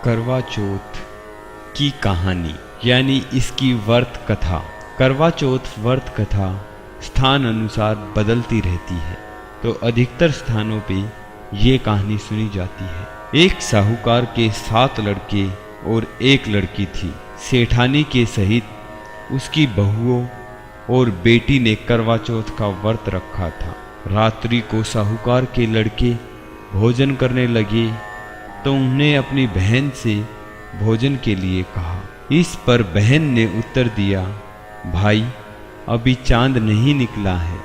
करवा चौथ की कहानी यानी इसकी व्रत कथा। करवा चौथ व्रत कथा स्थान अनुसार बदलती रहती है, तो अधिकतर स्थानों पे ये कहानी सुनी जाती है। एक साहूकार के 7 लड़के और 1 लड़की थी। सेठानी के सहित उसकी बहुओं और बेटी ने करवा चौथ का व्रत रखा था। रात्रि को साहूकार के लड़के भोजन करने लगे तो उन्हें अपनी बहन से भोजन के लिए कहा। इस पर बहन ने उत्तर दिया, भाई अभी चांद नहीं निकला है,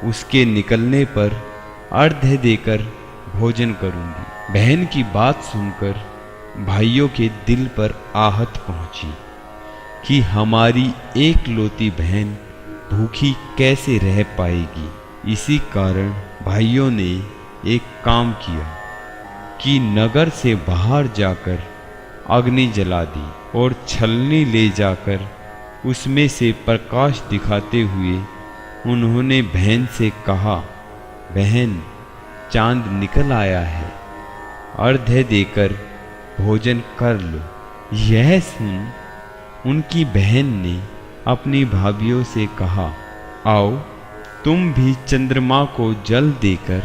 उसके निकलने पर अर्घ्य देकर भोजन करूंगी। बहन की बात सुनकर भाइयों के दिल पर आहत पहुंची कि हमारी एकलौती बहन भूखी कैसे रह पाएगी। इसी कारण भाइयों ने एक काम किया कि नगर से बाहर जाकर अग्नि जला दी और छलनी ले जाकर उसमें से प्रकाश दिखाते हुए उन्होंने बहन से कहा, बहन चांद निकल आया है, अर्घ्य देकर भोजन कर लो। यह सुन उनकी बहन ने अपनी भाभियों से कहा, आओ तुम भी चंद्रमा को जल देकर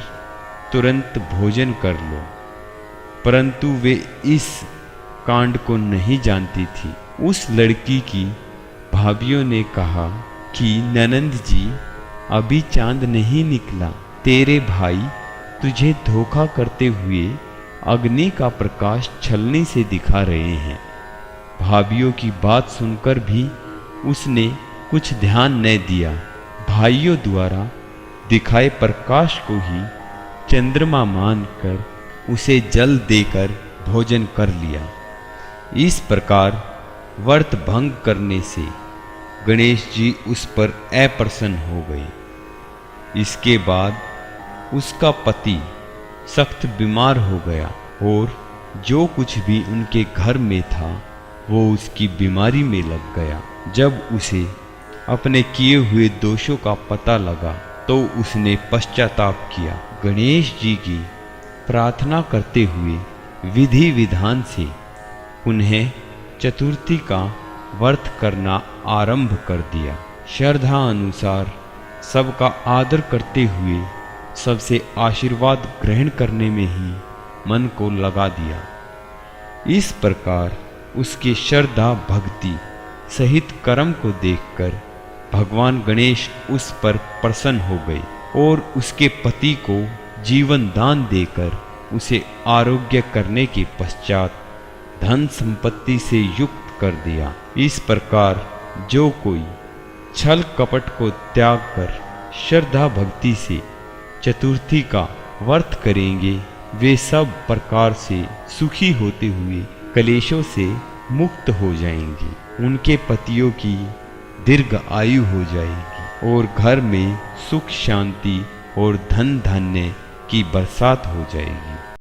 तुरंत भोजन कर लो। परंतु वे इस कांड को नहीं जानती थी। उस लड़की की भाभियों ने कहा कि ननंद जी अभी चांद नहीं निकला, तेरे भाई तुझे धोखा करते हुए अग्नि का प्रकाश छलनी से दिखा रहे हैं। भाभियों की बात सुनकर भी उसने कुछ ध्यान न दिया। भाइयों द्वारा दिखाए प्रकाश को ही चंद्रमा मानकर उसे जल देकर भोजन कर लिया। इस प्रकार व्रत भंग करने से गणेश जी उस पर अप्रसन्न हो गए। इसके बाद उसका पति सख्त बीमार हो गया और जो कुछ भी उनके घर में था वो उसकी बीमारी में लग गया। जब उसे अपने किए हुए दोषों का पता लगा तो उसने पश्चाताप किया। गणेश जी की प्रार्थना करते हुए विधि विधान से उन्हें चतुर्थी का व्रत करना आरंभ कर दिया। श्रद्धा अनुसार सबका आदर करते हुए सबसे आशीर्वाद ग्रहण करने में ही मन को लगा दिया। इस प्रकार उसके श्रद्धा भक्ति सहित कर्म को देखकर भगवान गणेश उस पर प्रसन्न हो गए और उसके पति को जीवन दान देकर उसे आरोग्य करने के पश्चात धन संपत्ति से युक्त कर दिया। इस प्रकार जो कोई छल कपट को त्याग कर श्रद्धा भक्ति से चतुर्थी का व्रत करेंगे, वे सब प्रकार से सुखी होते हुए कलेशों से मुक्त हो जाएंगे। उनके पतियों की दीर्घ आयु हो जाएगी और घर में सुख शांति और धन धान्य की बरसात हो जाएगी।